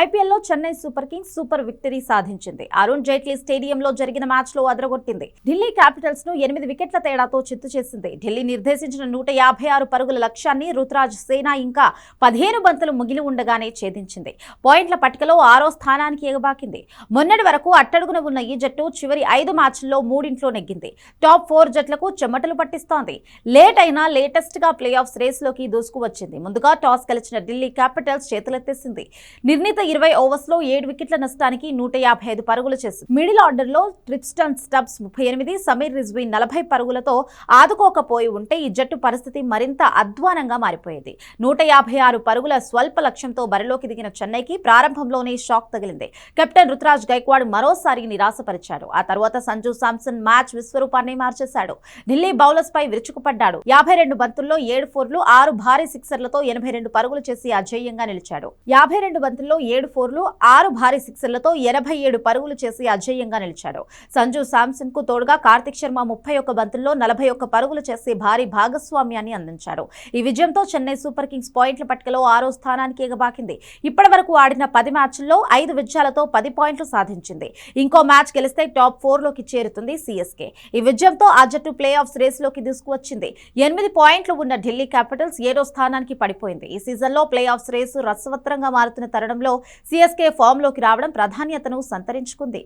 ఐపీఎల్లో Chennai super Kings super victory సాధించింది. అరుణ్ జైట్లీ స్టేడియంలో జరిగిన మ్యాచ్ లో అదరగొట్టింది. ఢిల్లీ క్యాపిటల్స్ ను 8 వికెట్ల తేడాతో చిత్తు చేసింది. ఢిల్లీ నిర్దేశించిన 156 పరుగుల లక్ష్యాన్ని రుతురాజ్ సేనా ఇంకా 15 బంతులు మిగిలి ఉండగానే ఛేదించింది. పాయింట్ల పట్టికలో 6వ స్థానానికి ఎగబాకింది. మొన్నటి వరకు అట్టడుగున ఉన్న ఈ జట్టు చివరి 5 మ్యాచ్ల్లో 3 నెగ్గింది. టాప్ 4 జట్లకు చెమటలు పట్టిస్తోంది. లేట్ అయినా లేటెస్ట్ గా ప్లే ఆఫ్స్ రేస్ లోకి దూసుకువచ్చింది. ముందుగా టాస్ గెలిచిన ఢిల్లీ క్యాపిటల్స్ చేతులెత్తేసింది. నిర్ణీత 20 ఓవర్స్ లో 7 వికెట్ల నష్టానికి 155 పరుగులు చేసింది. మిడిల్ ఆర్డర్ లో ట్రిస్టన్ స్టబ్స్ 38, సమీర్ రిజ్వీ 40 పరుగులతో ఆదుకోకపోయి ఉంటే ఈ జట్టు పరిస్థితి మరింత అధ్వానంగా మారిపోయేది. 156 పరుగుల స్వల్ప లక్ష్యంతో బరిలోకి దిగిన చెన్నైకి ప్రారంభంలోనే షాక్ తగిలింది. కెప్టెన్ రుతురాజ్ గైక్వాడ్ మరోసారి నిరాశపరిచాడు. ఆ తర్వాత సంజు శాంసన్ మ్యాచ్ విశ్వరూపాన్ని మార్చేశాడు. ఢిల్లీ బౌలర్స్ పై విరుచుకుపడ్డాడు. 52 బంతుల్లో 7 ఫోర్లు, 6 భారీ సిక్సర్లతో 82 పరుగులు చేసి అజేయంగా నిలిచాడు. 52 బంతుల్లో 7 ఫోర్లు, 6 భారీ సిక్సర్లతో 87 పరుగులు చేసి అజేయంగా నిలిచాడు. సంజు శాంసన్ కు తోడుగా కార్తిక్ శర్మ 31 బంతుల్లో 41 పరుగులు చేసి భారీ భాగస్వామ్యాన్ని అందించాడు. ఈ విజయంతో చెన్నై సూపర్ కింగ్స్ పాయింట్ల పట్టికలో 6వ స్థానానికి ఎగబాకింది. ఇప్పటి వరకు ఆడిన 10 మ్యాచ్ల్లో 5 విజయాలతో 10 పాయింట్లు సాధించింది. ఇంకో మ్యాచ్ గెలిస్తే టాప్ 4 లోకి చేరుతుంది సిఎస్కే. ఈ విజయంతో ఆ జట్టు ప్లే ఆఫ్స్ రేస్ లోకి దూసుకువచ్చింది. 8 పాయింట్లు ఉన్న ఢిల్లీ క్యాపిటల్స్ 7వ స్థానానికి పడిపోయింది. ఈ సీజన్లో ప్లే ఆఫ్స్ రేసు రసవత్రంగా మారుతున్న తరుణంలో సిఎస్కే ఫామ్ లోకి రావడం ప్రాధాన్యతను సంతరించుకుంది.